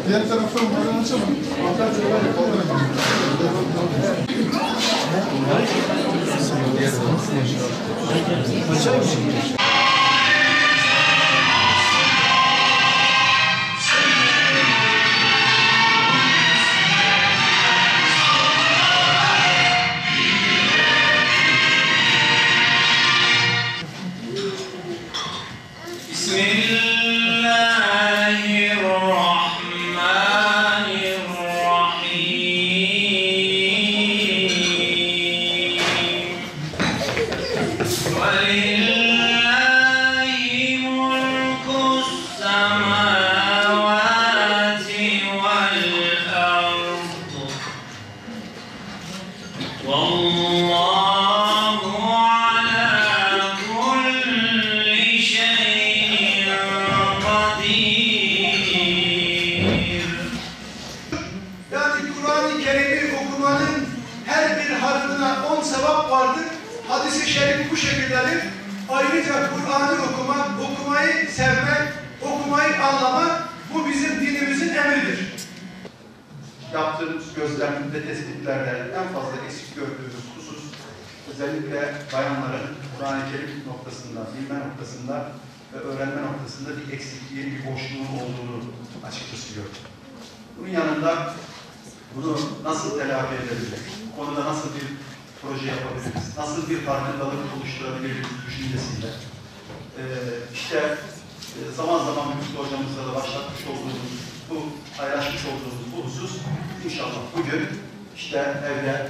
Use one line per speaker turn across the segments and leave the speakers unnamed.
Diğer taraftan bunları açalım. Ortak şeyler yapalım.
Hadis-i şerif bu şekildedir. Ayrıca Kur'an'ı okumayı sevmek, okumayı anlamak bu bizim dinimizin emridir.
Yaptığımız gözlem ve tespitlerde en fazla eksik gördüğümüz husus özellikle bayanların Kur'an-ı Kerim noktasında, bilme noktasında ve öğrenme noktasında bir eksikliği, bir boşluğun olduğunu açıkçası gördüm. Bunun yanında bunu nasıl telafi edebiliriz? Bu konuda nasıl bir proje yapabiliriz? Nasıl bir farkındalık oluşturabiliriz düşüncesiyle? Zaman zaman Müftü hocamızla da başlatmış olduğumuz, paylaşmış olduğumuz bu husus inşallah bugün evde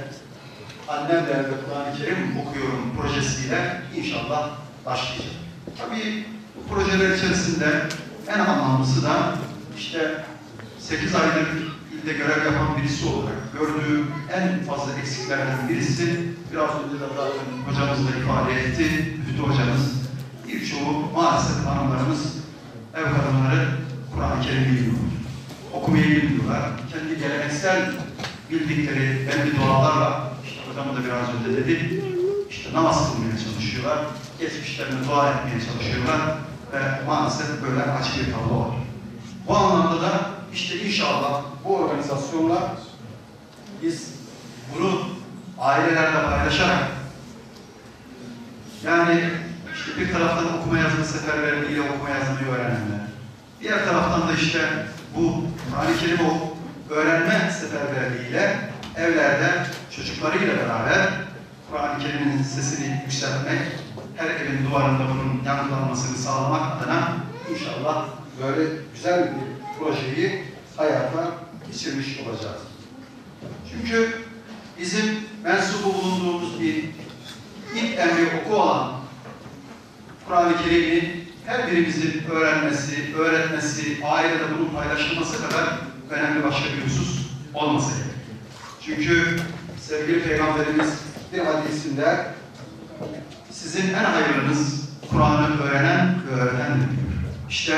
annemle evde Kur'an-ı Kerim okuyorum projesiyle inşallah başlayacak. Tabii bu projeler içerisinde en anlamlısı da 8 aydır ilde görev yapan birisi olarak gördüğüm en fazla eksiklerden birisi, biraz önce de zaten hocamız da ifade etti, Müftü hocamız, birçoğu maalesef hanımlarımız, ev kadınları Kur'an-ı Kerim bilmiyorlar. Okumayı bilmiyorlar. Kendi geleneksel bildikleri belli dualarla, hocam da biraz önce dedi, namaz kılmaya çalışıyorlar, geçmişlerine dua etmeye çalışıyorlar ve maalesef böyle açık bir tablo var. Bu anlamda da inşallah bu organizasyonla biz bunu ailelerle paylaşarak, yani bir taraftan okuma yazma seferberliğiyle okuma yazmayı öğrenenler, diğer taraftan da bu Kur'an-ı Kerim öğrenme seferberliğiyle evlerde çocuklarıyla beraber Kur'an-ı Kerim'in sesini yükseltmek, her evin duvarında bunun yankılanmasını sağlamak adına inşallah böyle güzel bir projeyi hayata geçirmiş olacağız. Çünkü bizim mensubu bulunduğumuz bir ilk emri oku olan Kur'an-ı Kerim'i her birimizin öğrenmesi, öğretmesi, ailede bunun paylaşılması kadar önemli başka bir husus olmasa gerek. Çünkü sevgili Peygamberimiz bir hadisinde sizin en hayırlınız Kur'an'ı öğrenen ve öğretendir diyor.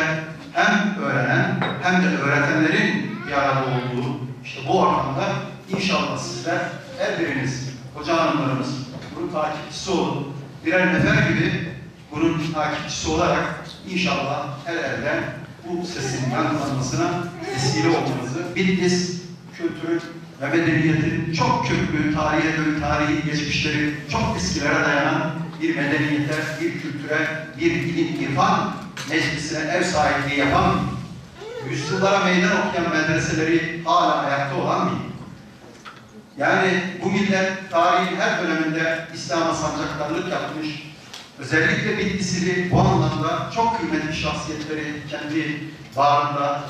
Hem öğrenen hem de öğretenlerin bir arada olduğu bu ortamda inşallah sizler her biriniz, hoca hanımlarımız bunun takipçisi olun. Birer nefer gibi bunun takipçisi olarak inşallah her evde bu sesin yankılanmasına vesile olmanızı, Bitlis kültürün ve medeniyetin çok köklü, tarihi geçmişleri çok eskilere dayanan bir medeniyete, bir kültüre, bir ilim, irfan meclisine ev sahipliği yapan, yüzyıllara meydan okuyan medreseleri hala ayakta olan bir. Yani bu millet tarihin her döneminde İslam'a sancaktarlık yapmış, özellikle Bitlis'i bu anlamda çok kıymetli şahsiyetleri kendi bağrında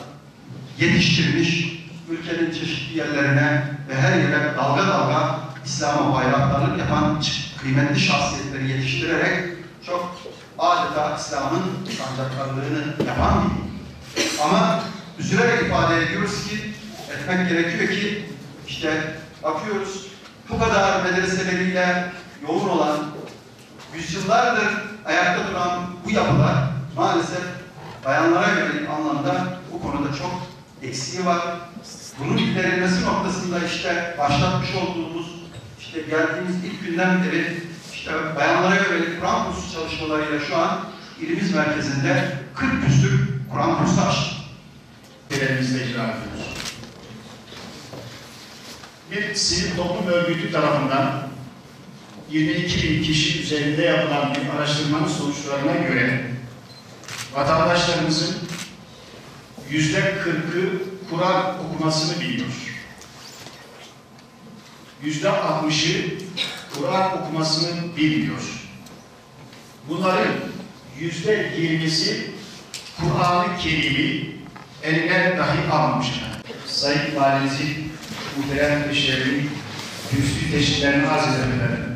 yetiştirmiş, ülkenin çeşitli yerlerine ve her yere dalga dalga İslam'a bayraktarlık yapan kıymetli şahsiyetleri yetiştirerek çok adeta İslam'ın sancaktarlığını yapan bir. Ama üzülerek ifade ediyoruz ki, etmek gerekiyor ki bakıyoruz bu kadar medreseleriyle yoğun olan, yüzyıllardır ayakta duran bu yapılar maalesef bayanlara yönelik anlamda bu konuda çok eksiği var. Bunun giderilmesi noktasında başlatmış olduğumuz geldiğimiz ilk günden beri bayanlara yönelik Kur'an kursu çalışmalarıyla şu an ilimiz merkezinde 40 küsur Kur'an kursu açtık.
icra ediyoruz. Bir sivil toplum örgütü tarafından 22.000 kişi üzerinde yapılan bir araştırmanın sonuçlarına göre vatandaşlarımızın %40'ı Kur'an okumasını biliyor. %60'ı Kur'an okumasını bilmiyor. Bunların %20'si Kur'an-ı Kerim'i eline dahi almamışlar. Sayın Valimizi, muhterem eşlerin, kürsü teşviklerini arz ederim.